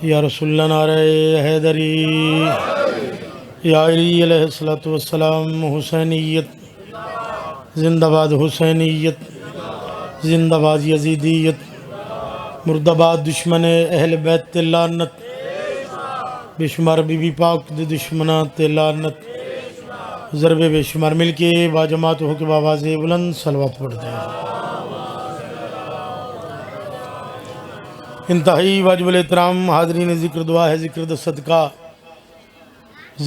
یا رسول اللہ نعرہ حیدری، یا علی علیہ السلام، حسینیت زندہ باد، حسینیت زندہ باد، یزیدیت مرد آباد، دشمن اہل بیت تے لعنت، بے شمار بی بی پاک دے دشمناں تے لعنت، ضرب بے شمار مل کے باجماعت ہو کے بآواز بلند صلوات پڑھ دیں۔ انتہائی واجب الاحترام حاضرین ذکر دعا ہے، ذکر دا صدقہ،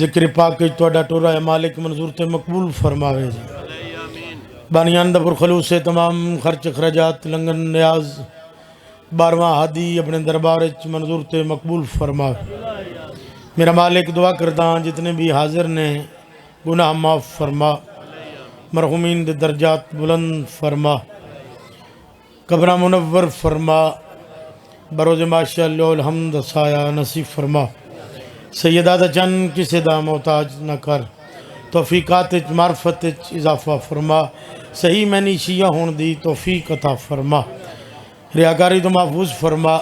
ذکر پاک توڑا ٹورا ہے، مالک منظور تے مقبول فرماوے جی۔ بانیان دا پرخلوص سے تمام خرچ اخراجات لنگن نیاز 12واں ہادی اپنے دربار منظور تے مقبول فرماوے۔ میرا مالک دعا کرداں جتنے بھی حاضر نے گناہ معاف فرما، مرحومین دے درجات بلند فرما، قبرہ منور فرما، بروز ماشاء اللہ الحمد سایہ نصیب فرما، سیدہ دا چند کسے دا محتاج نہ کر، توفیقات معرفت اضافہ فرما، صحیح معنی شیعہ ہون دی توفیق عطا فرما، ریاکاری تو محفوظ فرما،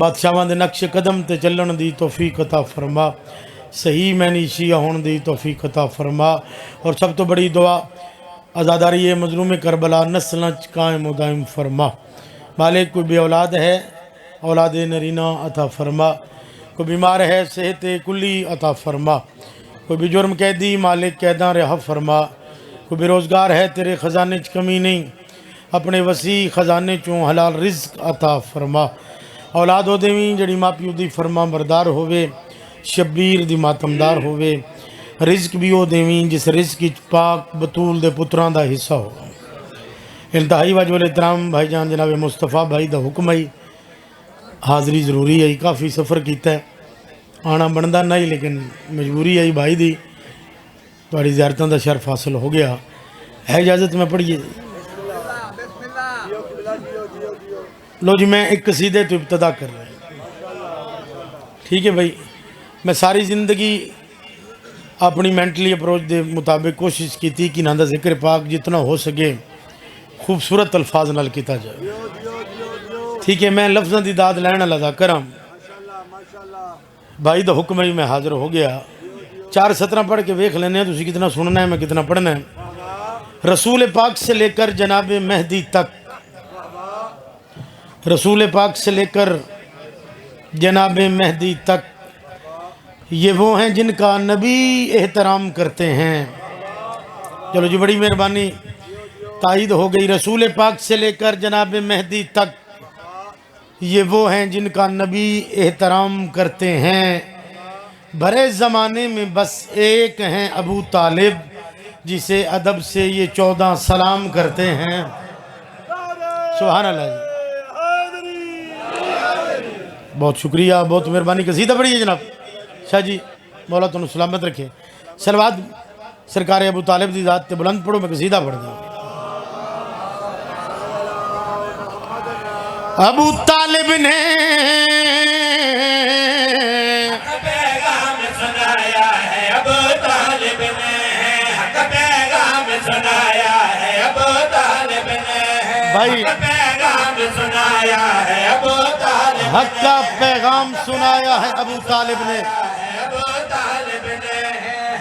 بادشاہاں دے نقش قدم تے چلن دی توفیق عطا فرما، صحیح معنی شیعہ ہون دی توفیق عطا فرما، اور سب تو بڑی دعا عزاداری مظلوم کربلا نسلیں قائم و دائم فرما۔ مالک کوئی بے اولاد ہے اولاد نرینہ عطا فرما، کوئی بیمار ہے صحت کلی عطا فرما، کوئی بھی جرم قیدی مالک قیداں رہا فرما، کوئی بے روزگار ہے تیرے خزانے چ کمی نہیں، اپنے وسیع خزانے چوں حلال رزق عطا فرما، اولاد ہو دیویں جڑی ماں پیو دی فرما بردار ہوئے، شبیر دی ماتمدار ہوئے، رزق بھی ہو دیویں جس رزق کی پاک بطول دے پتران دا حصہ ہو۔ انتہائی واجب الاحترام بھائی جان جناب مصطفیٰ بھائی دا حکم ہے، حاضری ضروری ہے، کافی سفر کیتا ہے، آنا بندہ نہیں لیکن مجبوری ہے بھائی دی، تھوڑی زیارتوں دا شرف حاصل ہو گیا ہے، اجازت میں پڑھیے۔ لو جی میں ایک قصیدے تو ابتدا کر رہا ہوں، ٹھیک ہے بھائی۔ میں ساری زندگی اپنی مینٹلی اپروچ دے مطابق کوشش کی تھی کہ ناندہ ذکر پاک جتنا ہو سکے خوبصورت الفاظ نال کیتا جائے، ٹھیک ہے۔ میں لفظاں دی داد لینا لگا کرم، بھائی دا حکم ہے میں حاضر ہو گیا۔ 4 سطرہ پڑھ کے ویکھ لینے ہیں تسی کتنا سننا ہے میں کتنا پڑھنا ہے۔ رسول پاک سے لے کر جناب مہدی تک، رسول پاک سے لے کر جناب مہدی تک، یہ وہ ہیں جن کا نبی احترام کرتے ہیں۔ چلو جی بڑی مہربانی، تائید ہو گئی۔ رسول پاک سے لے کر جناب مہدی تک، یہ وہ ہیں جن کا نبی احترام کرتے ہیں۔ بھرے زمانے میں بس ایک ہیں ابو طالب، جسے ادب سے یہ 14 سلام کرتے ہیں۔ سبحان اللہ جی، بہت شکریہ، بہت مہربانی۔ قصیدہ پڑھیے جناب شاہ جی، مولا تنو سلامت رکھے۔ صلوات سرکار ابو طالب دی ذات تے بلند پڑھو، میں قصیدہ پڑھ دوں۔ ابو طالب نے حق پیغام سنایا ہے، ابو طالب نے حق پیغام سنایا ہے، ابو طالب نے بھائی حق پیغام سنایا ہے، ابو طالب حق کا پیغام سنایا ہے ابو طالب نے، ابو طالب نے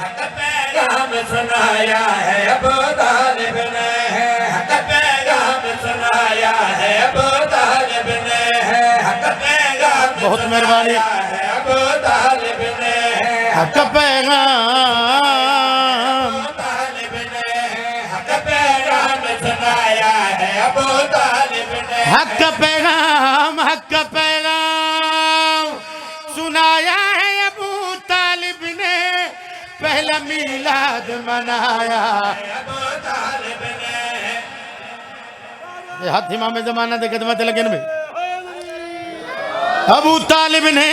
حق پیغام سنایا ہے، ابو طالب نے حق پیغام سنایا ہے، ابو طالب نے حق پیغام بہت مہربانی۔ ہے، ابو طالب نے حق پیغام، طالب نے حق پیغام سنایا ہے، ابو طالب نے حق پیغام، حق پیغام سنایا ہے ابو طالب نے، پہلا میلاد منایا۔ ابو طالب نے یہ ہاتھ امام زمانہ دے قدمت لگن میں ابو طالب نے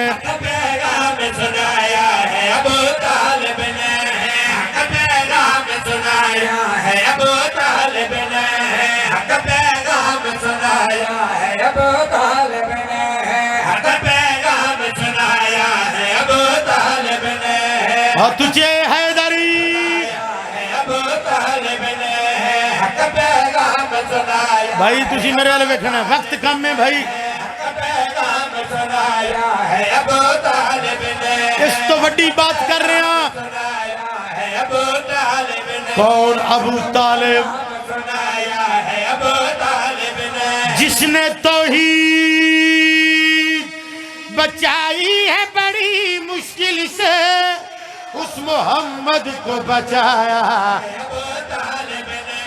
حق پیغام سنایا ہے، ابو طالب نے حق پیغام سنایا ہے، ابو طالب نے حق پیغام سنایا ہے، ابو طالب نے حق پیغام سنایا ہے، ابو طالب نے تجھے حیدری، ابو طالب نے حق پیغام سنایا بھائی تجھے میرے والے بیٹھنا ہے، وقت کم ہے بھائی، حق پیغام بڑی بات کر رہے ہیں سنایا ہے ابو طالب نے کون ابو طالب سنایا ہے ابو طالب نے جس نے توحید بچائی ہے بڑی مشکل سے اس محمد کو بچایا ابو طالب نے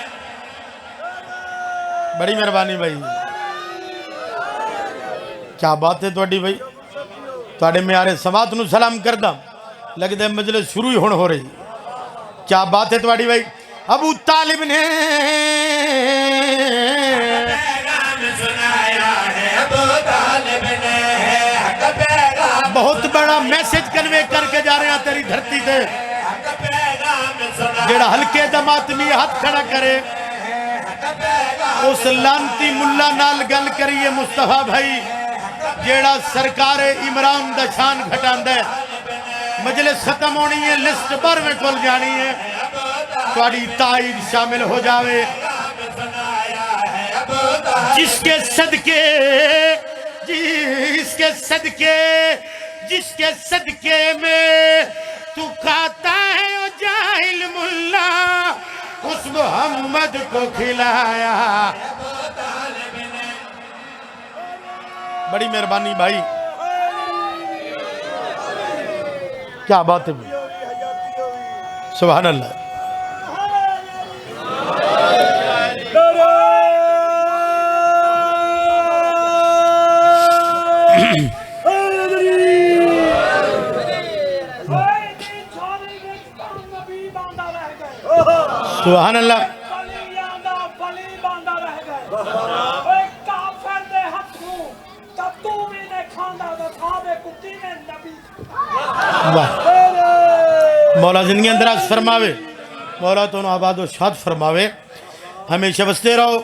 بڑی مہربانی بھائی کیا بات ہے توڑی بھائی توڑے میارے سماعت نو سلام کردہ لگتے مجلس شروع ہی ہو رہی کیا بات ہے توڑی بھائی ابو طالب نے پیغام سنایا ہے ابو طالب نے حق پیغام بہت بڑا میسج کنوے کر کے جا رہے ہیں تیری دھرتی تے حق پیغام سنایا جیڑا ہلکے دماتمی ہاتھ کھڑا کرے حق پیغام اس لانتی ملا نال گل کریے مصطفیٰ بھائی جیڑا سرکار عمران دا شان گھٹان دے مجلس ختم ہونی ہے لسٹ بار میں کھول جانی ہے توڑی تائید شامل ہو جاوے سنایا ہے ابو طالب جس کے صدقے میں تو کھاتا ہے او جاہل ملا اس محمد کو کھلایا بڑی مہربانی بھائی کیا بات ہے بھائی سبحان اللہ سبحان اللہ واہ مولا زندگی اندراز فرماوے مولا تو آباد و شاد فرماوے ہمیشہ بستے رہو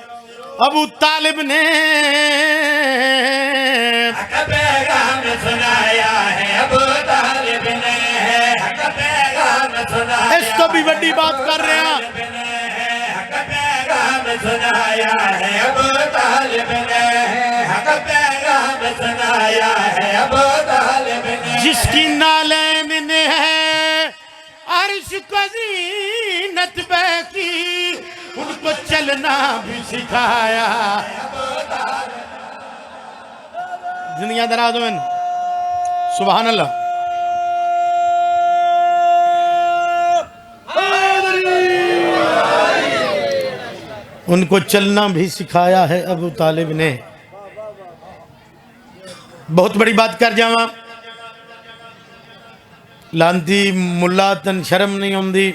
ابو طالب نے حق پیغام سنایا ہے ابو طالب نے حق پیغام سنایا اس تو بھی بڑی بات کر رہے ہیں حق پیغام سنایا ہے ابو طالب نے حق پیغام سنایا ہے ابو طالب نے جس کی نالین نے ہے عرش کو زینت بے کی ان کو چلنا بھی سکھایا زندگیاں دراز ہوئن سبحان اللہ ان کو چلنا بھی سکھایا ہے ابو طالب نے بہت بڑی بات کر جاواں لانتی ملا تن شرم نہیں ہوندی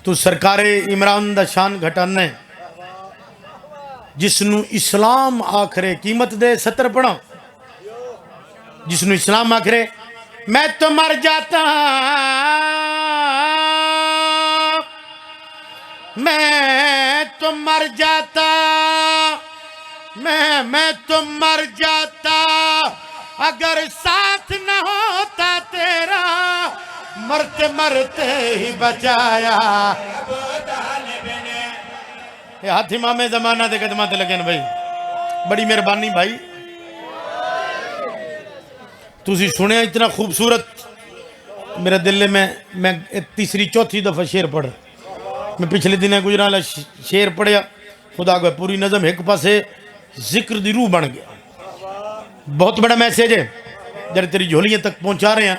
تو سرکار عمران دا شان گھٹانے جس نو اسلام آکھرے قیمت دے ستر پڑھا جس نو اسلام آکھرے میں تو مر جاتا میں تو مر جاتا اگر ساتھ نہ ہوتا تیرا مرتے مرتے ہی بچایا یہ ہاتھ امام زمانہ دے قدمات لگن بھائی بڑی مہربانی بھائی تُسی سنے اتنا خوبصورت میرے دل میں تیسری چوتھی دفعہ شیر پڑھ میں پچھلے دنیں گجرالا شیر پڑھیا خدا کو پوری نظم ایک پاسے ذکر دی روح بن گیا بہت بڑا میسیج ہے جڑے تیری جھولیاں تک پہنچا رہے ہیں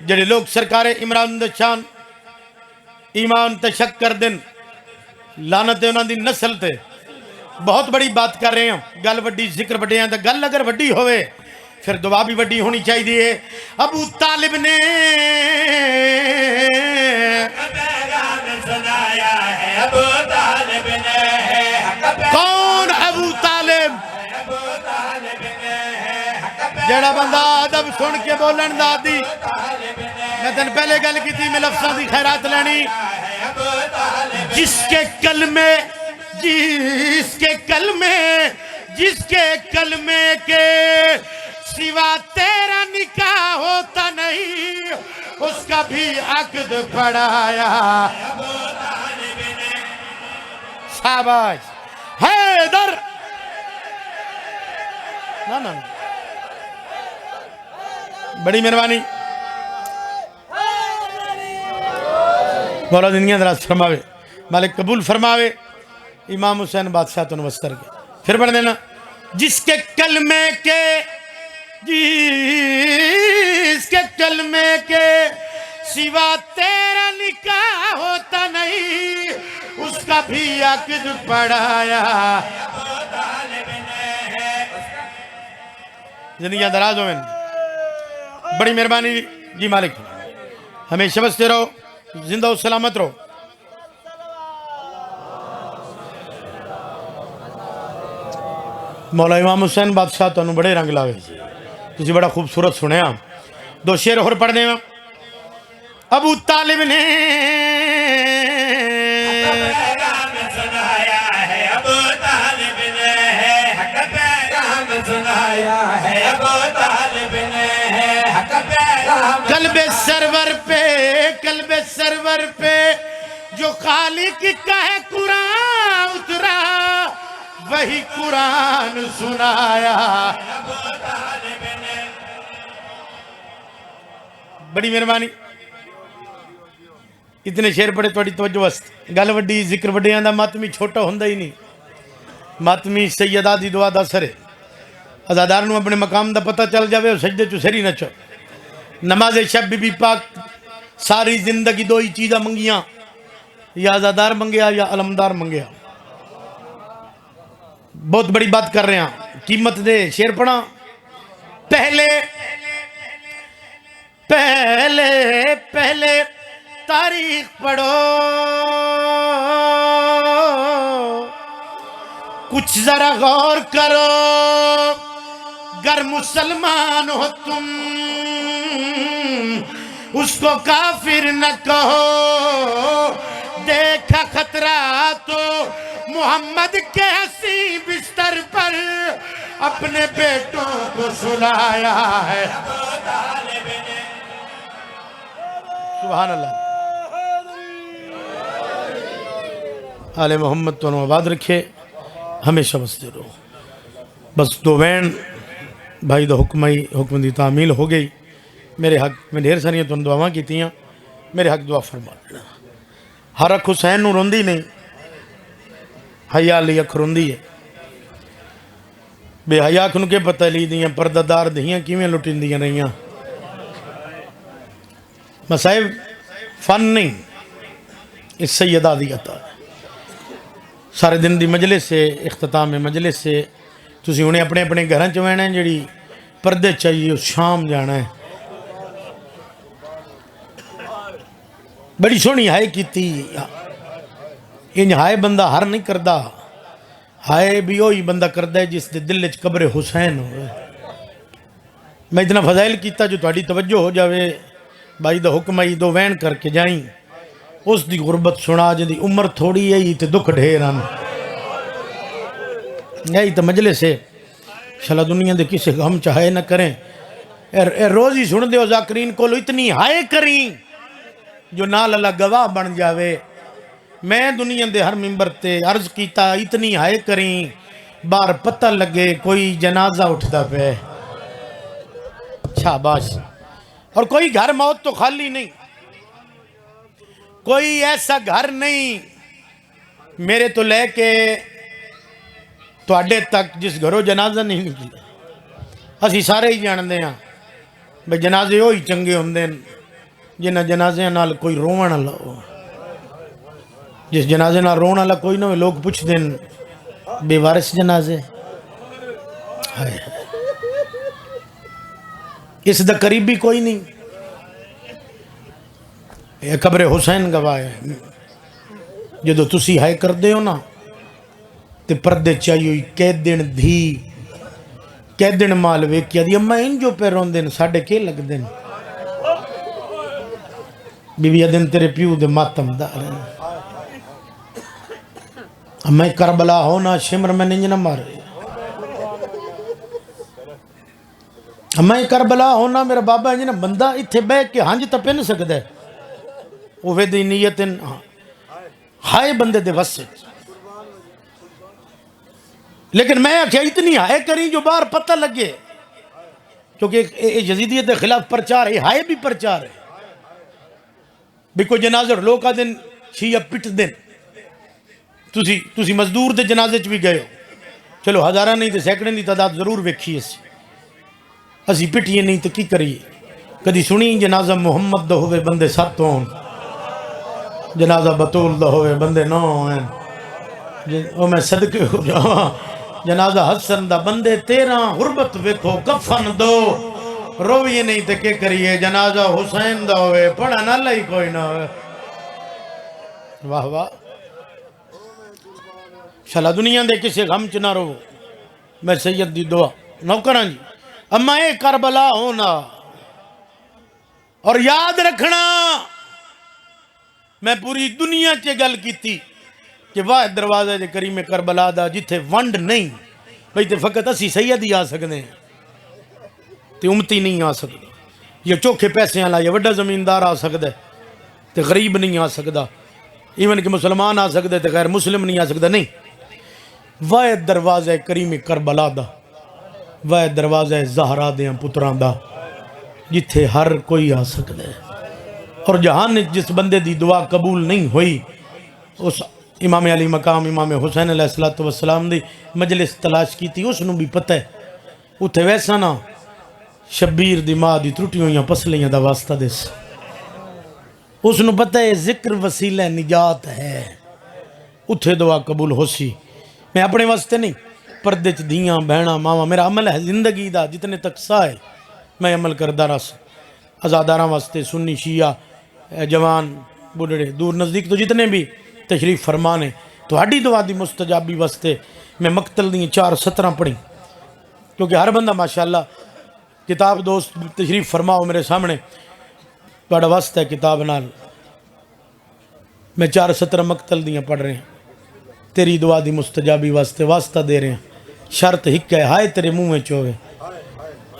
جڑے لوگ سرکار عمران دا شان ایمان تے شک کر دن لعنت ہے انہاں دی نسل تے بہت بڑی بات کر رہے ہیں گل وڈی ذکر وڈے ہیں گل اگر وڈی ہوئے پھر دعا بھی وڈی ہونی چاہیے ابو طالب نے پیغام سنایا ہے ابو طالب نے کون ابو طالب ابو طالب نے جڑا بندہ ادب سن کے بولن دا دی میں تن پہلے گل کی تھی میں لفظاں دی خیرات لینی جس کے کلمے کے سوا تیرا نکاح ہوتا نہیں اس کا بھی عقد پڑھایا شاباش حیدر نا بڑی مہربانی مولا دنیا دراز فرماوے، مالک قبول فرماوے۔ امام حسین بادشاہ تو نوستر کے پھر پڑھ دینا، جس کے کلمے کے سوا تیرا نکاح ہوتا نہیں، اس کا بھی عقد پڑھایا۔ زندگیاں دراز ہوئیں، بڑی مہربانی جی مالک، ہمیشہ بستے رہو، زندہ و سلامت رہو۔ مولا امام حسین بادشاہ تو بڑے رنگ لاوے جی، تجھے بڑا خوبصورت سنے ہاں۔ دو شعر اور پڑھ دیں۔ ابو طالب نے پیغام سنایا ہے، ابو طالب نے حق پیغام سنایا ہے، ابو طالب نے حق پیغام قلب سرور پہ جو خالق کا ہے قرآن اترا، وہی قرآن سنایا۔ ابو طالب نے۔ بڑی مہربانی، اتنے شعر پڑھے توڑی توجہ وست، گل وڈی ذکر وڈیاں دا ماتمی چھوٹا ہوندہ ہی نہیں، ماتمی سیدہ دی دعا دا سرے، ازادار نو اپنے مقام دا پتہ چل جاوے اور سجدے چو سری نچو۔ نماز شب بی بی پاک ساری زندگی دو ہی چیزاں منگیاں، یا ازادار منگیا یا علمدار منگیا۔ بہت بڑی بات کر رہے ہیں، قیمت دے شعر پڑھا۔ پہلے تاریخ پڑھو، کچھ ذرا غور کرو، گر مسلمان ہو تم اس کو کافر نہ کہو، دیکھا خطرہ تو محمد کے حسین بستر پر اپنے بیٹوں کو سلایا ہے۔ سبحان اللہ، آل محمد تو آباد رکھے، ہمیشہ بستے رہو۔ بس دو وین بھائی دا حکم دی تعمیل ہو گئی۔ میرے حق میں ڈھیر ساریاں تو دعاواں کی تیاں، میرے حق دعا فرما دینا۔ ہر اکھ حسین نو روندی نہیں، حیا لی اکھ روندی ہے۔ بے حیا کن کے پتہ لی دیاں پردہ دار دیاں کیویں لٹیں دیاں رہیاں۔ مسائب فن نہیں، اس سیدہ دی عطا ہے۔ سارے دن دی مجلس سے، اختتام مجلس سے تسی انہیں اپنے اپنے گھراں چ وینا ہے، جڑی پردے چاہیے اس شام جانا ہے۔ بڑی سونی ہائے کیتی، انج ہائے بندہ ہر نہیں کردہ، ہائے بھی وہی بندہ کردہ ہے جس دے دل وچ قبر حسین ہوئے۔ میں اتنا فضائل کیتا جو تہاڈی توجہ ہو جاوے، بھائی دا حکم آئی دو وین کر کے جائیں، اس دی غربت سنا جن دی عمر تھوڑی ہے تے دکھ ڈھیران۔ یہی تو مجلس ہے، شالا دنیا دے کسے غم چاہے نہ کریں، اے روز ہی سن دیو ذاکرین کو اتنی ہائے کریں جو نال اللہ گواہ بن جاوے۔ میں دنیا دے ہر ممبر تے عرض کیتا اتنی ہائے کریں بار پتہ لگے کوئی جنازہ اٹھتا پہ۔ شاباش۔ اور کوئی گھر موت تو خالی نہیں، کوئی ایسا گھر نہیں میرے تو لے کے تو اڈے تک جس گھروں جنازہ نہیں نکلی۔ اسی سارے ہی جاندے ہیں بھئی جنازے ہوئی چنگے ہوندے جنہ جنازے نال کوئی روون والا ہو، جس جنازے نال روون والا کوئی نہ ہو لوگ پوچھ دیں بے وارث جنازے۔ اس دا قریبی کوئی نہیں، یہ قبر حسین گواہ ہے۔ جدو تسی ہائے کر دے ہو نا تے پردے چاہیے ہوئی قیدن دھی قیدن مال ویکیا دی اممہ ان جو پہ رون دن ساڑھے کے لگ دن بی بی دن تیرے پیو دے ماتم دار ہیں۔ اممہ کربلا ہونا شمر میں نہیں نہ مارے، اممہ کربلا ہونا میرا بابا ہے جنہ بندہ اتھے بے کے ہانج تا پہ نہیں سکتا ہے، وہ دی نیتن ہائے بندے دے وسے، لیکن میں کیا اتنی ہائے کریں جو بار پتہ لگے، کیونکہ یزیدیت کے خلاف پرچار ہے، ہائے بھی پرچار ہے۔ بھی کوئی جنازہ لوگ دن شیعہ پٹ دن تسی مزدور دے جنازے چ بھی گئے ہو چلو ہزارہ نہیں تو سینکڑے دی تعداد ضرور ویکھی اسی پٹھیے نہیں تو کی کریے کدی سنی جنازہ محمد دا ہوئے بندے 7 ہون جنازہ بطول دا ہوئے بندے 9 ہیں او میں صدقے ہو جاواں جنازہ حسن دا بندے 13 غربت ویکھو کفن دو رویے نہیں تے کہ کریے جنازہ حسین دا ہوئے پڑھا نہ لئی کوئی نہ ہوئے واہ واہ شالا دنیا دے کسے غم چ نہ رو میں سید دی دعا نوکراں جی اما اے کربلا ہونا اور یاد رکھنا میں پوری دنیا چے گل کیتی کہ واحد دروازہ دے کریم کربلا دا جتھے ونڈ نہیں بھئی تے فقط اسی سید ہی آ سکتے ہیں تے امتی نہیں آ سکتے یہ چوکھے پیسے والا یا وڈا زمیندار آ سکتا ہے تے غریب نہیں آ سکتا ایون کہ مسلمان آ سکتے تے غیر مسلم نہیں آ سکتا نہیں واحد دروازہ کریم کربلا دا واحد دروازہ زہرا دیاں پتران دا جتھے ہر کوئی آ سکتا ہے اور جہان جس بندے دی دعا قبول نہیں ہوئی اس امام علی مقام امام حسین علیہ السلام دی مجلس تلاش کی تھی اس نو بھی پتہ ہے اتھے ویسا نا شبیر دی ماں دی ترٹیوں یا پسلیاں دا واسطہ دیس اس نو پتہ ہے ذکر وسیلہ نجات ہے اتھے دعا قبول ہو سی میں اپنے واسطے نہیں پردے چ دیاں بہنا ماما میرا عمل ہے زندگی دا جتنے تک سا ہے میں عمل کردہ رس ازاداراں واسطے سنی شیعہ جوان بڑھڑے دور نزدیک تو جتنے بھی تشریف فرمانے تو ہڈی دعا دی مستجابی واسطے میں مقتل دی 4:17 پڑھی کیونکہ ہر بندہ ماشاءاللہ کتاب دوست تشریف فرماؤ میرے سامنے بڑا واسطہ ہے کتاب نال میں 4:17 مقتل دیاں پڑھ رہے ہیں تیری دعا دی مستجابی واسطے واسطہ دے رہے ہیں شرط ہک ہے ہائے تیرے منہ میں چوے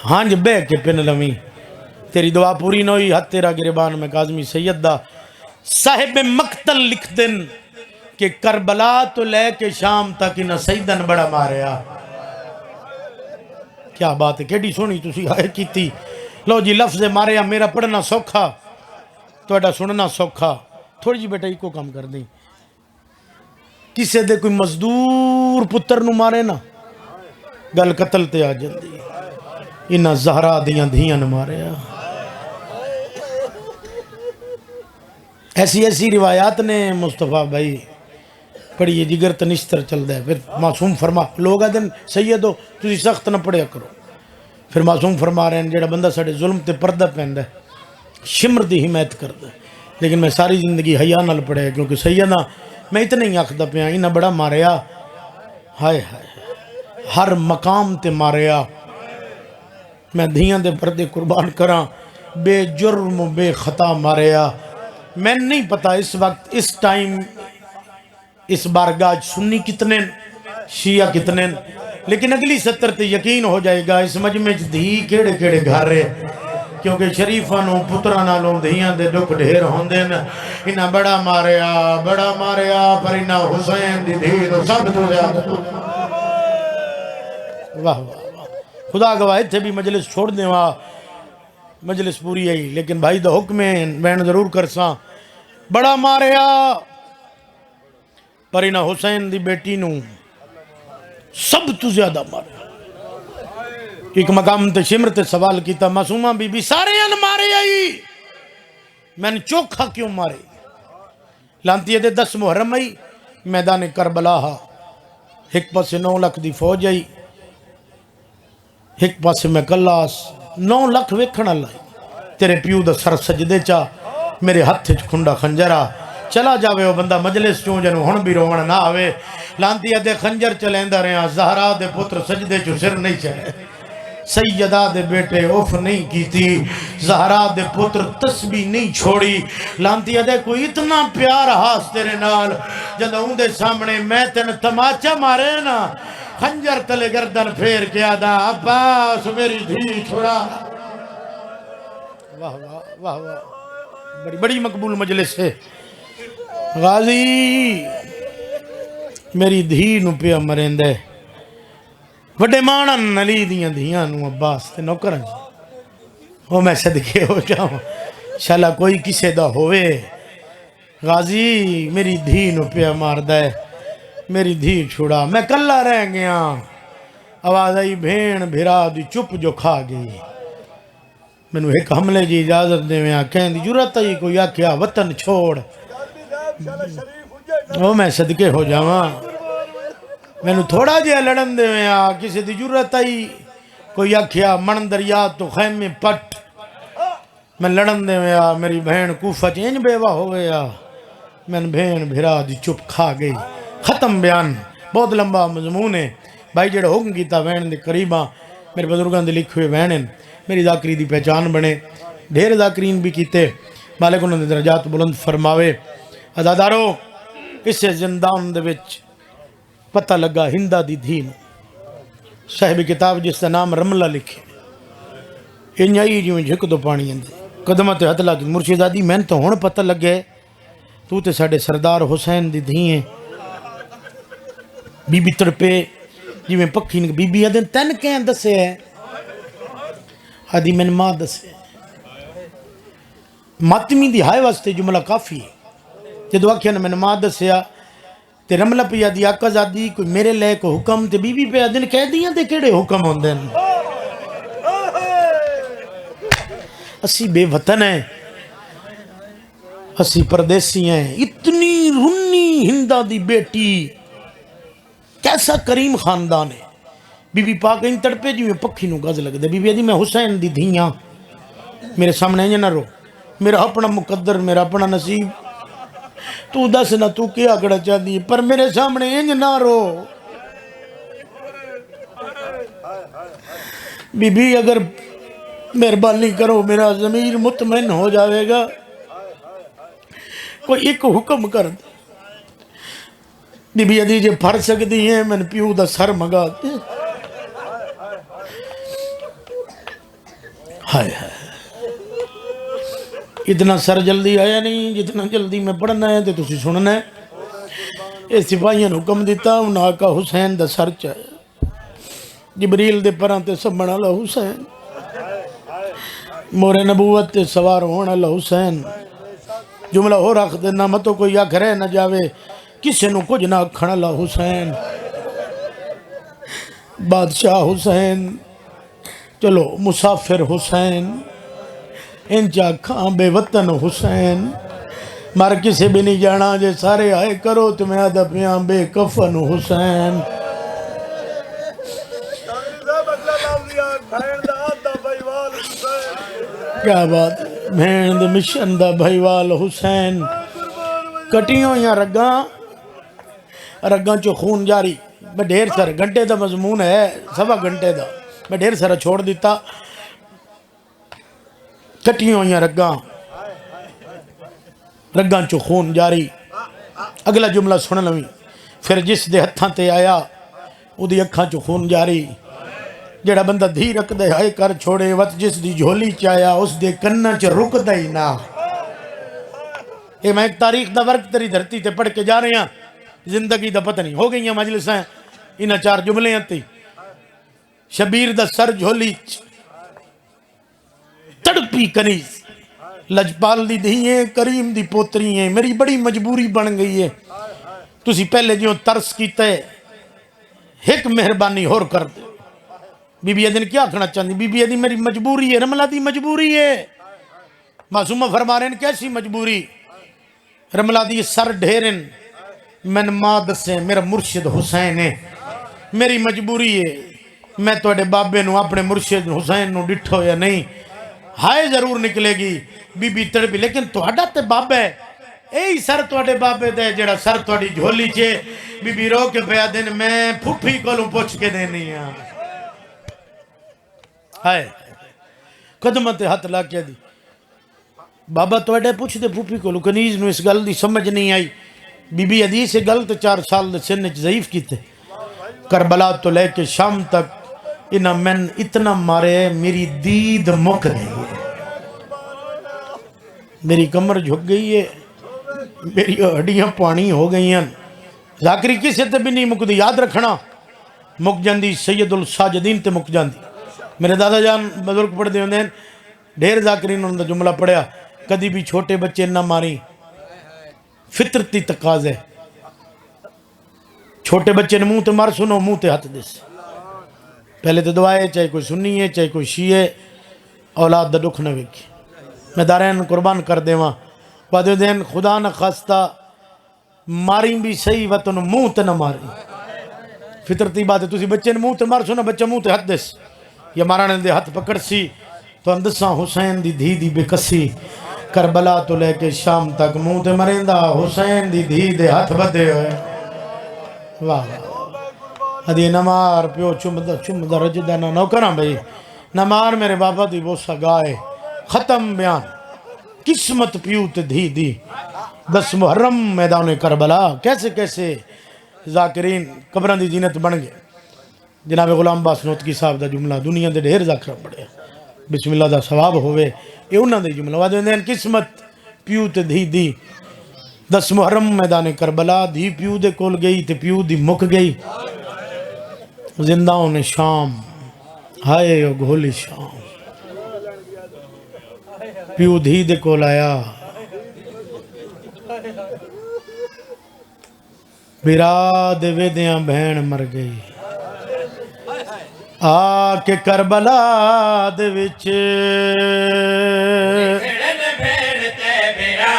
ہانج بے کے پن لمی تیری دعا پوری نہ ہوئی ہاتھ تیرا گریبان میں کاظمی سید دا صاحب مقتل لکھ دن کہ کربلا تو لے کے شام تک انہا سیدن بڑا ماریا کیا بات ہے کیڑی سونی تسی آئے کی تھی لو جی لفظ ماریا میرا پڑھنا سوکھا توڑا سننا سوکھا تھوڑی جی بیٹا ایک کام کر دیں کسے دے کوئی مزدور پتر نو مارے نا گل قتل تے آ جلدی انہا زہرا دیاں دھیاں نو ماریا ایسی روایات نے مصطفیٰ بھائی پڑھئے جگر تنشتر چل دے پھر معصوم فرما لوگ آدھن سید ہو تسی سخت نہ پڑھیا کرو پھر معصوم فرما رہے ہیں جیڑا بندہ ساڑھے ظلم تے پردہ پہن دے شمر دی حمایت کر دے لیکن میں ساری زندگی حیا نال پڑھے کیونکہ سیدہ میں اتنے ہی آخدہ پیا انہا بڑا ماریا ہائے ہائے ہر مقام تے ماریا میں دھیاں دے پردے قربان کراں بے جرم و بے خطا ماریا میں نہیں پتا اس وقت اس ٹائم اس بارگاہ سنی کتنے شیعہ کتنے لیکن اگلی 70 تے یقین ہو جائے گا اس مجمع دھی کیڑے کیڑے گھر رہے کیونکہ شریفانوں پترانالوں دھیاں دے دکھ ڈھیر ہوندے نا انہا بڑا ماریا پر انہا حسین دی دھی تو سب تو زیادہ واہ خدا گواہ تھے بھی مجلس چھوڑ دیں وہاں مجلس پوری آئی لیکن بھائی دا حکم ہے بین ضرور کرساں بڑا ماریا پر انہا حسین دی بیٹی نوں سب تو زیادہ ماریا ایک مقام تے شمر تے سوال کیتا معصومہ بی بی سارے ان مارے آئی میں نے چوکھا کیوں مارے لانتی ہے 10 محرم آئی میدان کربلا ہا ایک پاس 9 لاکھ دی فوج آئی ایک پاس میں کلاس 9 لاکھ ویکھنا لائی تیرے پیو دا سر سجدے چا میرے ہاتھ کھنڈا خنجرہ چلا جاوے وہ بندہ مجلس چوں جنو ہن بھی رومن نہ آوے لانتی ہے خنجر چلیندہ رہے ہیں زہرا دے پتر سجدے چو سر نہیں چلے سیدہ دے بیٹے اوف نہیں کی تھی زہرا دے پتر تسبیح نہیں چھوڑی لانتی ہے کوئی اتنا پیار ہاس تیرے نال جدہ ان دے سامنے میں تین تماچا مارے نا خنجر تلے گردن پھیر کیا دا عباس میری دھی چھوڑا واہ واہ واہ واہ بڑی مقبول مجلس ہے غازی میری دھی نو پیا مرندے وڈے مانا نلی دیاں دھیاں نو عباس تے نوکرن وہ میں صدقے ہو جاؤں شالا کوئی کسے دا ہوئے غازی میری دھی نو پیا ماردا ہے، میری دھی چھڑا، میں کلا رہ گیا۔ آواز آئی بھین بھرا دی چپ جو کھا گئی، مینوں ایک حملے جی اجازت دیویں، کہن دی ضرورت آئی کوئی آکھیا وطن چھوڑ، او میں صدقے ہو جاواں، مینوں تھوڑا جہا لڑن دیویں، کسی دی ضرورت آئی کوئی آکھیا من دریا تو خیمے پٹ، میں لڑن دیویں، میری بہن کوفہ چینج بیوہ ہو گیا، میں بہن بھرا دی چپ کھا گئی۔ ختم بیان، بہت لمبا مضمون ہے بھائی، جڑا حکم کیتا وین دے قریباں میرے بزرگاں دے لکھے ہوئے وین ہیں، میری ذاکری دی پہچان بنے، ڈھیر ذاکرین بھی کیتے، مالک انہوں نے درجات بلند فرماوے۔ عزادارو اس سے زندان دے وچ پتہ لگا ہندہ دی دھین، صاحب کتاب جس کا نام رملہ لکھے، انجائی جو جھک دو پانی اندے قدمت ہتھ لگی، مرشد آدھی میں تو ہون پتہ لگے تو تے ساڑے سردار حسین دی دھین، بی بی تڑپے جی میں پکھی نے بی بی آدھیں تین کہیں دسے ہے، آدھی میں ماں دسے، ماتمی دی ہائے واسطے جملہ کافی ہے، جدو آکھیا نے میں ماں دسیا، تے رملہ پہ آدھی آقا زادی کوئی میرے لئے کو حکم، تے بی بی پہ آدھیں کہہ دیاں تے کیڑے حکم ہوندے ہیں، اسی بے وطن ہیں، اسی پردیسی ہیں، اتنی رنی ہندہ دی بیٹی، کیسا کریم خاندان ہے، بی بی پاک ان تڑپے جی میں پکھی نو گز لگ دے، بی بی آدھی میں حسین دی دھیاں، میرے سامنے یہ نہ رو، میرا اپنا مقدر، میرا اپنا نصیب، تو دس نہ تو کیا گڑا چاہ دی، پر میرے سامنے یہ نہ رو، بی بی اگر مہربانی کرو میرا ضمیر مطمئن ہو جاوے گا، کوئی ایک حکم کر دے، بی بی آدھی جے پھر سکتی ہیں میں نے پیو دا سر مگا دے، ہائے ہائے اتنا سر جلدی آیا نہیں جتنا جلدی میں پڑھنا ہے تو تسی سننا ہے، اس سپاہیاں نے حکم دیتا انہاں کا حسین دا سر چاہے، جبریل دے پران تے سبن اللہ حسین، مورے نبوت تے سوار ہونا اللہ حسین، جملہ ہو رکھ دینا متو کوئی آکھ رہ نہ جاوے، کسے نو کچھ نہ کھڑا اللہ حسین، بادشاہ حسین، چلو مسافر حسین، انچا کھاں بے وطن حسین، مار کسے بھی نہیں جانا جے سارے آئے کرو تمہیں آدھا پیاں بے کفن حسین، کیا بات بھین دے مشن دا بھائیوال حسین، کٹیوں یا رگاں چو خون جاری، میں ڈھیر سارے گھنٹے دا مضمون ہے، سوا گھنٹے دا میں ڈھیر سارا چھوڑ دیتا، کٹیوں یا رگاں چو خون جاری، اگلا جملہ سن لویں، پھر جس دے ہتھاں تے آیا او دی اکھاں چو خون جاری، جڑا بندہ دھی رکھ دے ہائے کر چھوڑے، وط جس دی جھولی چایا اس دے کنہ چ رک دے ہی نہ، میں ایک تاریخ دا ورق تری دھرتی تے پڑھ کے جا رہے ہیں، زندگی دا پتہ نہیں ہو گئی ہیں مجلس ہیں، انہاں چار جملے ہیں تی، شبیر دا سر جھولی تڑپی کنیز، لجپال دی دھییں کریم دی پوتری ہیں، میری بڑی مجبوری بن گئی ہے، تسی پہلے جو ترس کیتا ہے ایک مہربانی ہور کر دے، بی بی ادن کیا کھنا چاہتی، بی بی ادن میری مجبوری ہے، رملہ دی مجبوری ہے، معصومہ فرما رہے ہیں کیسی مجبوری، رملہ دی سر ڈھیرن من ماں دسیں میرا مرشد حسین ہے، میری مجبوری ہے، میں توڑے بابے نو اپنے مرشد حسین نو ڈٹھو یا نہیں، ہائے ضرور نکلے گی بی بی تڑپی، لیکن توڑا تے بابے ایہی سر توڑے بابے دے جڑا سر توڑی جھولی چے، بی بی رو کے پیا دن میں پھوپھی کو لوں پوچھ کے دینی ہاں، ہائے قدمت ہاتھ لا کے دی، بابا توڑے پوچھ دے پھوپھی کو لوں، کنیز نو اس گل دی سمجھ نہیں آئی، بی بی حدیث سے گل تے 4 سال دے سن وچ ضعیف کیتے، کربلا تو لے کے شام تک انہاں من اتنا مارے میری دید مک گئی ہے، میری کمر جھک گئی ہے، میری ہڈیاں پانی ہو گئی ہیں، ذاکری کسی تے بھی نہیں مک دی، یاد رکھنا مک جاندی سید الساجدین تے مک جاندی، میرے دادا جان بزرگ پڑھ دے ہوندے ہیں، ڈھیر ذاکرین انہوں نے جملہ پڑھیا، کدی بھی چھوٹے بچے نہ ماری، فطرتی تقاضے چھوٹے بچے نے منہ تے مر سنو منہ تے ہاتھ دس پہلے تو دعائے چاہے کوئی سنی ہے چاہے کوئی شیعہ اولاد دا دکھ نہ ویکھی میں دارین قربان کر دیواں وعدے دین خدا نہ خواستہ ماری بھی صحیح وطن منہ تے نہ ماری فطرتی بات ہے تسی بچے نے منہ تے مار سنو بچہ منہ تے ہاتھ دس یا مارانے دے ہاتھ پکڑ سی تو اندساں حسین دی دھی دی بے کسی کربلا تو لے کے شام تک منہ تے مریندا حسین دی دھی دے ہاتھ بدے ہوئے واہ ادھی نمار پیو چمدہ رجدہ نہ کراں بھئی نمار میرے بابا دی بوسا گائے ختم بیان قسمت پیو تے دھی دی 10 محرم میدان کربلا کیسے کیسے ذاکرین قبران دی زینت بن گئے جناب غلام عباس نوتکی صاحب دا جملہ دنیا دے ڈھیر ذاکرہ پڑے بسم اللہ دا ثواب ہوئے یہ انہاں دے جملہ وعدے دین قسمت پیو تے دھی دی 10 محرم میدان کربلا دھی پیو دے کول گئی تے پیو دی مک گئی زندہوں نے شام ہائے او گھولی شام پیو دھی دے کول آیا بیرا دے ویدیاں بہن مر گئی آ کے کربلا دے وچ نکھڑن بھیڑ تے بیرا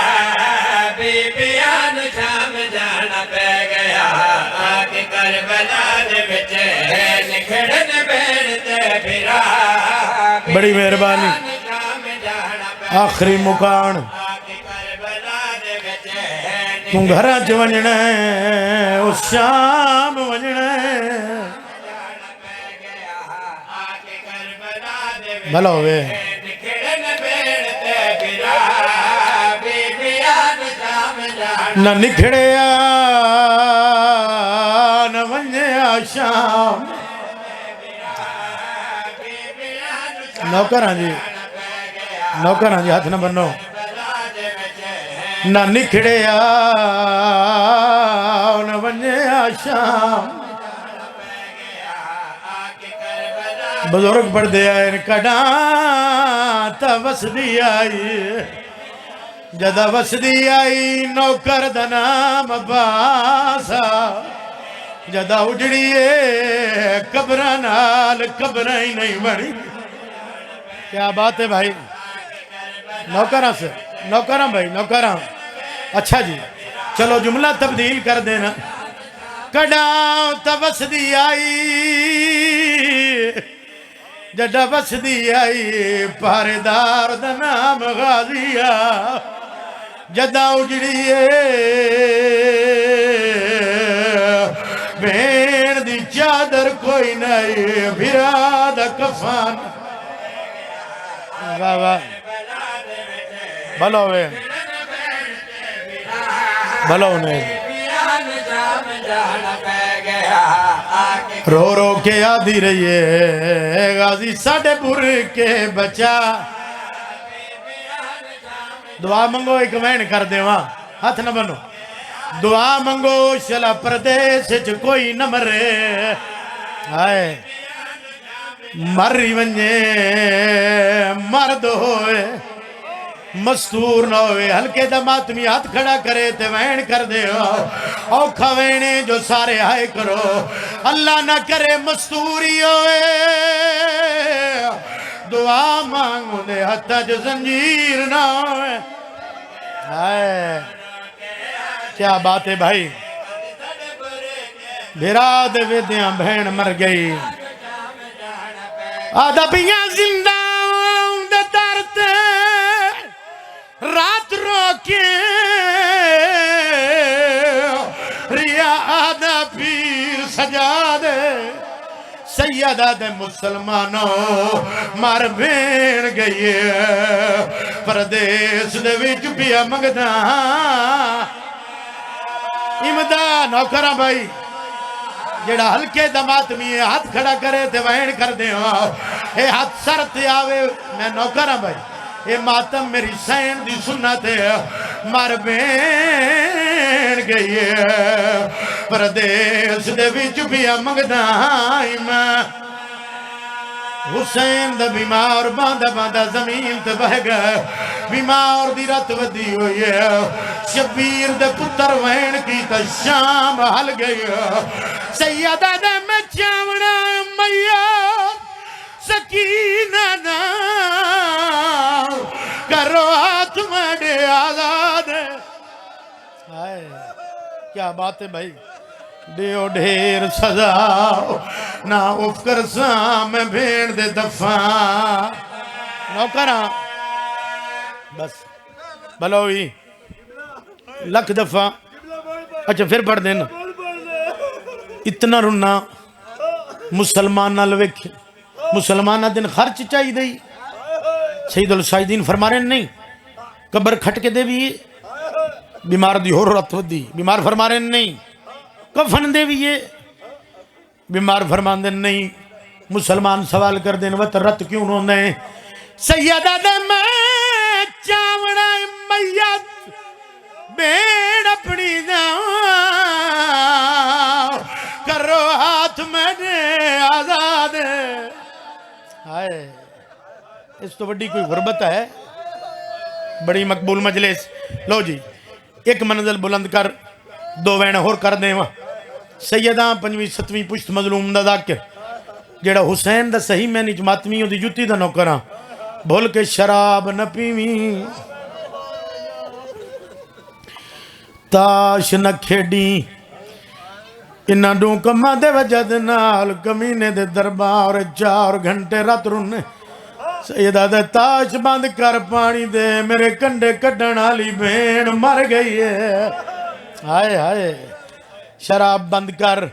بی بیان شام جانا پہ گیا آکے کربلا دے وچ نکھڑن بھیڑ تے بیرا بڑی مہربانی شام جانا پہ آخری مکان آکے کربلا دے وچ تو گھرہ چ ونجنا ہے اس شام ونجنا ہے آکے کربلا دے وچ بھلا ہوئے نکھڑن بھیڑ تے بیرا بی بیان شام جانا نہ نکھڑیا نہ ونجیا شام نوکراں جی ہاتھ نہ بنو نہ نکھڑیا نہ ونجیا شام بزرگ پڑھ دے آئے کڈاں تا وسدی آئی جدہ وسدی آئی نوکر دا نام عباسا جدہ اجڑیے قبرہ نال قبرہ ہی نہیں بڑی کیا بات ہے بھائی نوکراں سے نوکراں بھائی نوکراں اچھا جی چلو جملہ تبدیل کر دینا کڈاں تا وسدی آئی جڈا وسدی آئی پہرےدار دا نام غازیہ جدہ اجڑیے بین دی چادر کوئی نہیں بھرا دا کفان واہ واہ بھلا ہوئے بھلا ہونے رو رو کے آدھی رہیے غازی ساڑھے بر کے بچا دعا منگو ایک وین کر دے وہاں ہاتھ نہ بنو دعا منگو شلا پردیس چ کوئی نہ مرے آئے مری ونجے مرد ہوئے مستور نہ ہوئے ہلکے دماتمی ہاتھ کھڑا کرے تے وین کر دے اوکھا وینے جو سارے آئے کرو اللہ نہ کرے مستوری ہوئے دعا مانگو دے حتی جو زنجیر نہ ہوئے آئے کیا بات ہے بھائی بھیرا دے ویدیاں بہن مر گئی آدھا بیاں زندہ دے تارتے رات روکے ریا آدھا پیر سجا دے سیدہ دے مسلمانوں مار بین گئی پردیس دے وچ پیا مگدہ امداد نوکرہ بھائی جڑا ہلکے دماتمی ہے ہاتھ کھڑا کرے تے وین کر دے اے ہاتھ سر تے آوے میں نوکرہ بھائی اے ماتم میری سین دی سنت ہے مار بین گئی ہے پردیس دے وچ پیا مگدہ حسین دا بیمار باندھا باندھا زمین تے بہ گئے بیمار دی رت ودی ہوئی ہے شبیر دے پتر وین کی تا شام حل گئی سیدہ دے میں چاونا میاں سکینہ نا کرو ہاتھ میڈے آزاد آئے کیا بات ہے بھائی دیو ڈھیر سزاؤ نا افکر سام بھیڑ دے دفاع نوکران بس بلوئی لکھ دفعہ اچھا پھر پڑھ دینا اتنا رنا مسلمان نہ لوکھ مسلمان نہ دن خرچ چاہی دئی سید الشاہدین فرما رہے نہیں قبر کھٹ کے دے بھی بیمار دی ہو رت ودی بیمار فرما رہے نہیں کفن دے بھی یہ بیمار فرمان دے نہیں مسلمان سوال کر دیں وط رت کیوں روندے سیدہ دے میں چاوڑا میت بیڑ اپنی جاؤں کرو ہاتھ میں دے آزاد آئے اس تو بڑی کوئی غربت ہے بڑی مقبول مجلس لو جی ایک منزل بلند کر دو وین ہور کر دیں سیدہ پنجویں ستویں پشت مظلوم دا ذاکر جیڑا حسین دا صحیح میں نیچ ماتمیوں دی جوتی دا نوکراں بھول کے شراب نہ پیویں تاش نہ کھیڑی انہاں ڈوں کمہ دے وجد نال کمینے دے دربار 4 گھنٹے رات رونے سیدہ دے تاش بند کر پانی دے میرے کنڈے کڈن والی بھین مر گئی ہے ہائے ہائے شراب بند کر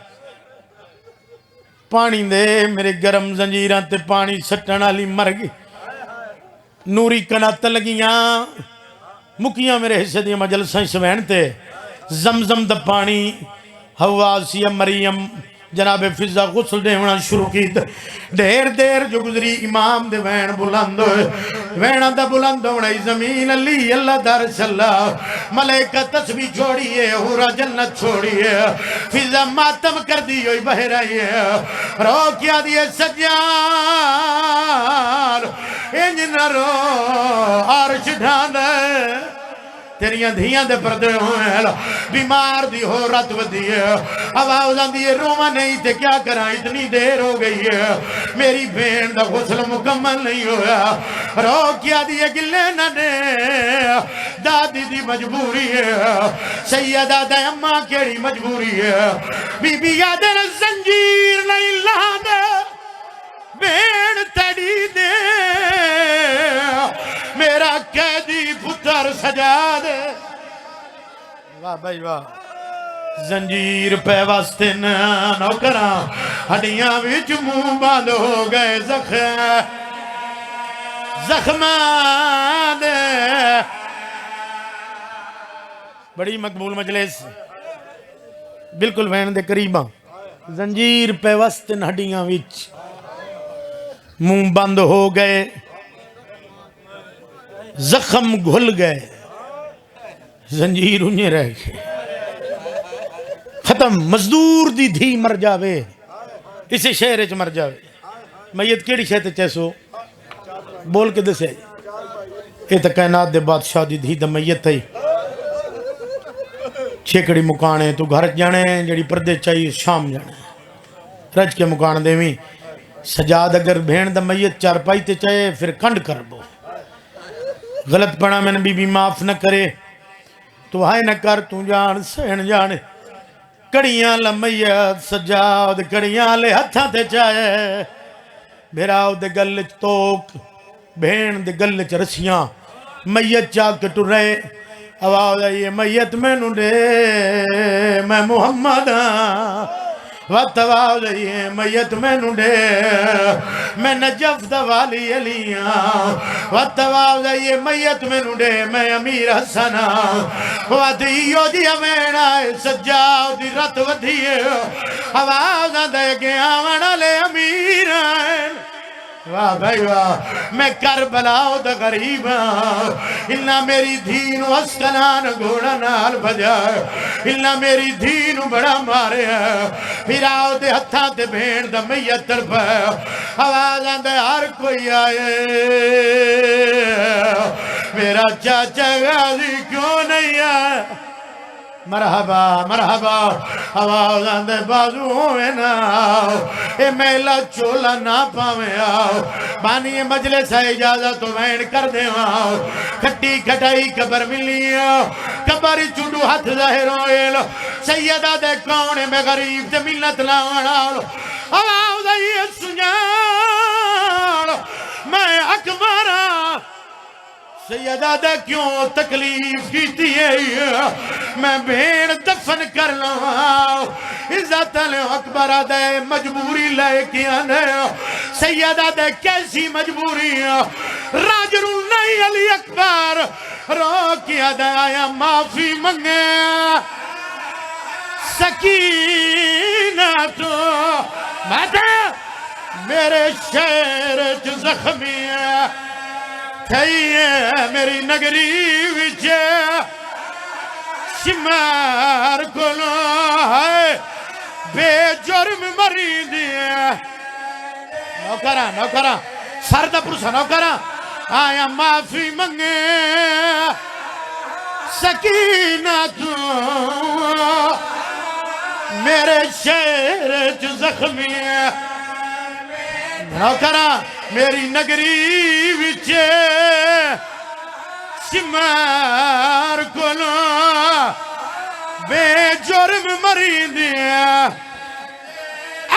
پانی دے میرے گرم زنجیران تے پانی سٹن والی مر گئی نوری کنات لگیاں مکیاں میرے حصے دی مجلسیں سوین تے زمزم دا پانی حواسیہ مریم جناب فضا غسل دے ہونا شروع کی دیر دیر جو گزری امام دے وین بلند ہوئے وینہ دا بلند ہونا زمین علی اللہ دار صلاح ملائکہ تسبیح چھوڑیے ہورا جنت چھوڑیے فضا ماتم کر دی ہوئی بہ رہی ہے رو کیا دیئے سجار انجنہ رو عرش ڈھاندے تیریاں دھیاں دے پردے ہوئے بیمار دی ہو رات ودی ہے آواز آن دی روما نہیں تے کیا کرا اتنی دیر ہو گئی ہے میری بین دا غسل مکمل نہیں ہویا رو کیا دیئے گلے نہ دے دادی دی مجبوری ہے سیدہ دے اممہ کیڑی مجبوری ہے بی بی یادر زنجیر نہیں لا دے بین تڑی دے میرا قیدی پتر سجا دے واہ بھائی واہ زنجیر پہ واسطے نوکراں ہڈیاں وچ منہ بند ہو گئے زخمان دے بڑی مقبول مجلس بالکل وین دے قریباں زنجیر پہ واسطے ہڈیاں وچ منہ بند ہو گئے زخم گھل گئے زنجیر انہیں رہ گئے ختم مزدور دی دھی مر جاوے اسے شہر اچ مر جاوے میت کیڑی شہر چیسو بول کے دسے اے تا کائنات دے بادشاہ دی دھی دا میت تھئی چھیکڑی مکانے تو گھر جانے جڑی پردے چاہیے شام جانے رج کے مکان دیویں سجاد اگر بھین دا میت چار پائی تے چاہے پھر کنڈ کر بو غلط پڑھا میں نے بی بی معاف نہ کرے تو ہائے نہ کر تو جان سین جانے کڑیاں لمیت سجاد کڑیاں لے ہتھاں تے چاہے بھیراؤ دے گلچ توک بھین دے گلچ رسیاں میت چاک ٹر رہے آواز آئیے میت میں نو دے میں محمد وقت آواز آئیے میت میں نو دے میں نجف دوالی علیاں وقت آواز آئیے میت میں نو دے میں امیر حسن وقت ایو دی امین آئے سجاؤ دی رت ودھیے آواز دے گے آوانا لے امیر آئے واہ بھائی واہ میں کربلا دا غریب ہاں اللہ میری دھی نو اسکنان گھوڑا نال بھجا اللہ میری دھی نو بڑا مارے پھر آؤ دے ہتھاں تے بھین دا میت تڑپا آواز آندے ہر کوئی آئے میرا چاچا غازی کیوں نہیں آئے مرحبا مرحبا آواز آندے بازو ہوئے نا اے میلا چولا نہ پاوے آؤ بانی مجلس ہے اجازت تو وین کر دے آؤ کھٹی کھٹائی قبر ملی آؤ قبر چوڑو ہاتھ ظاہر ہوئے سیدہ دے کونے میں غریب تے ملت لانا آواز آئیے سنیال میں اکبرہ سیدہ دے کیوں تکلیف کیتی ہے میں بھین دفن کر لوں عزت علی اکبر دے مجبوری لے کے آنے سیدہ دے کیسی مجبوری راجر نہیں علی اکبر رو کیا دے آیا معافی منگے سکینہ تو میرے شہر جو زخمی ہے میری نگری وچے شمار کلو ہے بے جرم مرید ہے نوکرہ سردہ پرسا نوکرہ آیا معافی منگے سکینہ تو میرے شہر جو زخمی ہے نوکرہ میری نگری وچے شمار کلو بے جرم مرید ہے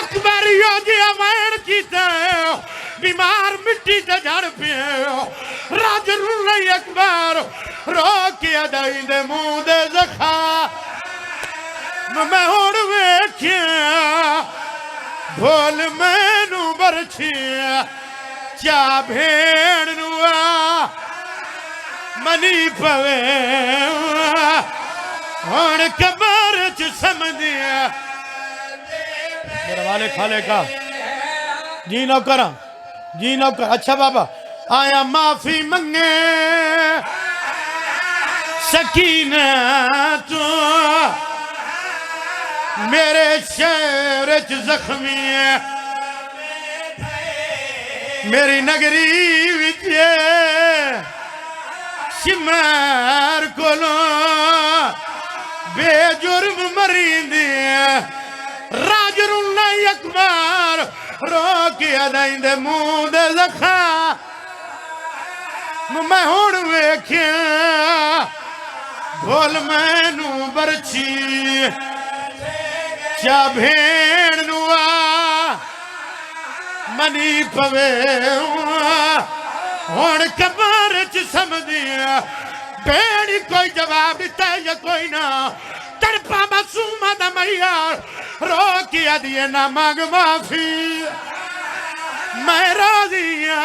اکبر یو جی امین کیتا ہے بیمار مٹی تے جھڑ پہ راجر اللہ اکبر رو کے ادائی دے منہ دے زخا میں ہوڑ ویکھیا بھول میں نو برچھیا چا بھیڑ نوا منی پوے ہون کبر چ سمجھیا میرے والے کھالے کا جی نوکر اچھا بابا آیا معافی منگے سکینہ تو میرے شہر چ زخمی ہے میری نگری وچے شمار کلو بے جرم مرید ہے راجر اللہ اکبر رو کے ادائیں دے منہ دے زخا میں ہوڑ ویکھیا بھول میں نو برچی چا بھیڑ نوا منی پوے ہون کبر چ سمجھیا بھیڑی کوئی جواب دیتا یا کوئی نہ تڑپا معصومہ دا میار رو کیا دیئے نہ مانگ معافی میں راضیا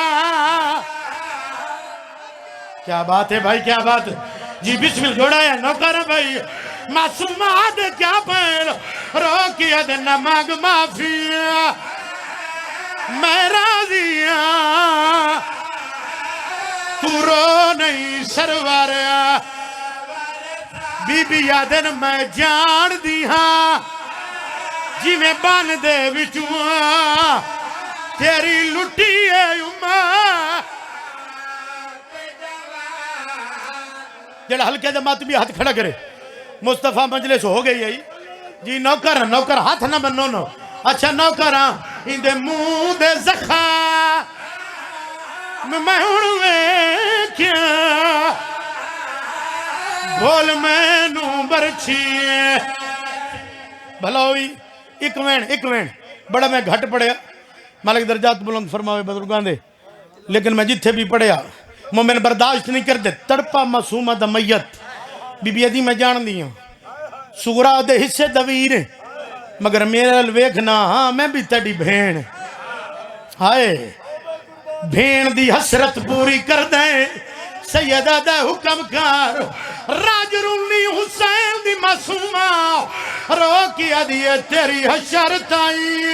کیا بات ہے بھائی کیا بات ہے جی بسم اللہ جوڑا ہے نوکر بھائی معصومہ آدھے کیا پہل رو کیا دے نہ مانگ معافی میں راضیا تو رو نہیں سرواریا بی بی یادن میں جان دی ہاں جی میں بان دے وچوں تیری لٹی ہے اماں جڑا ہلکے دے مات بھی ہاتھ کھڑا کرے مصطفیٰ مجلس ہو گئی ہے جی نوکر ہاتھ نہ بنو نو اچھا نوکر ان دے منہ دے زخا میں ہوڑوے کیا بول میں نو برچیے بھلاوی ایک وین بڑا میں گھٹ پڑیا مالک درجات بلند فرماوے بزرگان دے لیکن میں جتھے بھی پڑیا مومن برداشت نہیں کر دے تڑپا معصومہ دا میت بی بی ادھی میں جان دیا سغرا دے حصے دویر مگر میرے الویکھنا ہاں میں بھی تیڑی بھین ہائے بھین دی حسرت پوری کر دیں سیدہ دا حکم کار راجر انی حسین دی معصومہ رو کیا دیئے تیری حشر تائی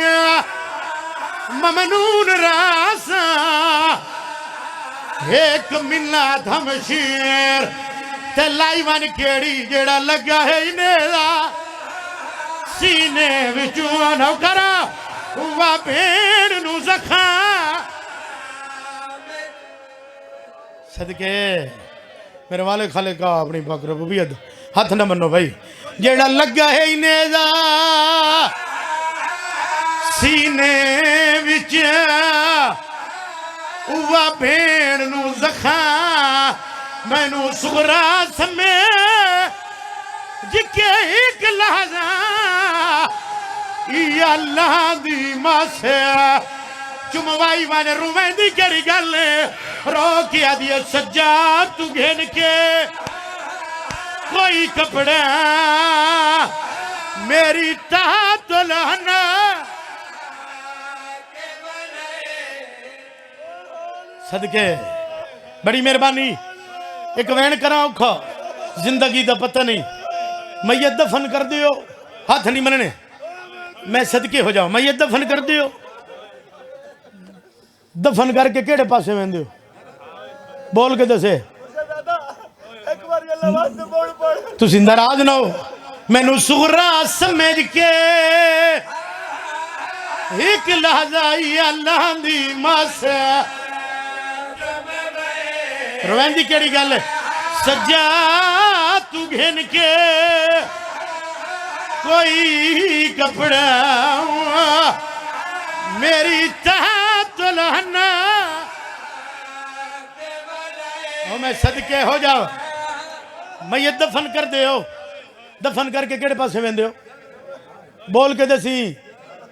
ممنون راسا ایک ملا دھم شیر تے لائی ون کیڑی جیڑا لگا ہے نیلا سینے وچوں نو کرا ہوا بین نو زخاں صدقے میرے والے خالق کا اپنی پاک ربوبیت ہاتھ نہ منو بھائی جیڑا لگا ہے نیلا سینے وچ ہوا بین نو زخاں میں نو سغرا سمے جکے ایک لحظہ یا اللہ دی ماسے چموائی وانے رومیں دی کری گلے رو کیا دیا سجاد تو گھن کے کوئی کپڑا میری تحت لہنا صدقے بڑی مہربانی ایک وین کرا اوکھا زندگی دا پتہ نہیں میت دفن کر دیو ہاتھ نہیں مننے میں صدقے ہو جاؤں میت دفن کر دیو دفن کر کے کیڑے پاسے میں دیو بول کے دسے تو زندہ راج نہ ہو میں نو سغرا سمجھ کے ایک لحظہ یا اللہ دی ماسے روین دی کیڑی گل ہے سجا تو گھن کے کوئی کپڑا میری تحت لہنا میں صدقے ہو جاؤ میت دفن کر دے ہو دفن کر کے کیڑے پاسے ویندے ہو بول کے دسی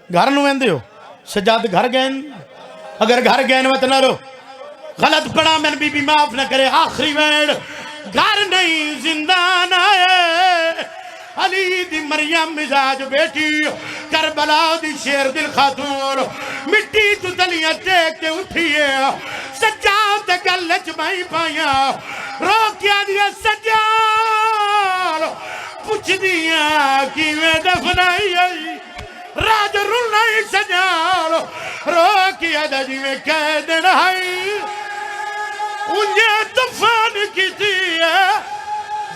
گھر نو ویندے ہو سجاد گھر گئن اگر گھر گئن وط نہ رو غلط پڑا میں بی بی معاف نہ کرے آخری ویڑ گھر نہیں زندان آئے علی دی مریم مزاج بیٹی کربلا دی شیر دل خاتون مٹی تو دلیاں ٹیک کے اٹھئے سجاد گلچ بائی پایا رو کیا دیا سجاد پوچھ دیا کی میں دفنائی راج رولنائی سجاد رو کیا دا جی میں قید رہائی انجھے دفن کی تھی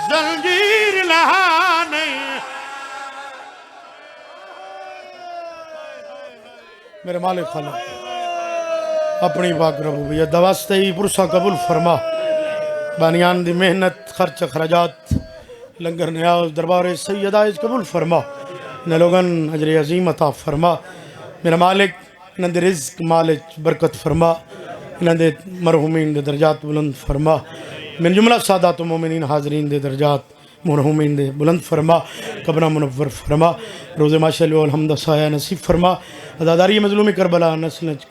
زنجیر لہا نہیں میرے مالک خالق اپنی پاک ربوبیت دواستے ہی پرسہ قبول فرما بانیان دی محنت خرچ خراجات لنگر نیاز دربار سیدہ اس قبول فرما انہیں لوگن اجر عظیم عطا فرما میرا مالک انہیں دے رزق مالک برکت فرما انہیں دے مرحومین دے درجات بلند فرما من جملہ سادات و مومنین حاضرین دے درجات مرحومین دے بلند فرما قبرہ منور فرما روز ماشاءاللہ والحمد سایہ نصیب فرما عزاداری مظلوم کربلا نسل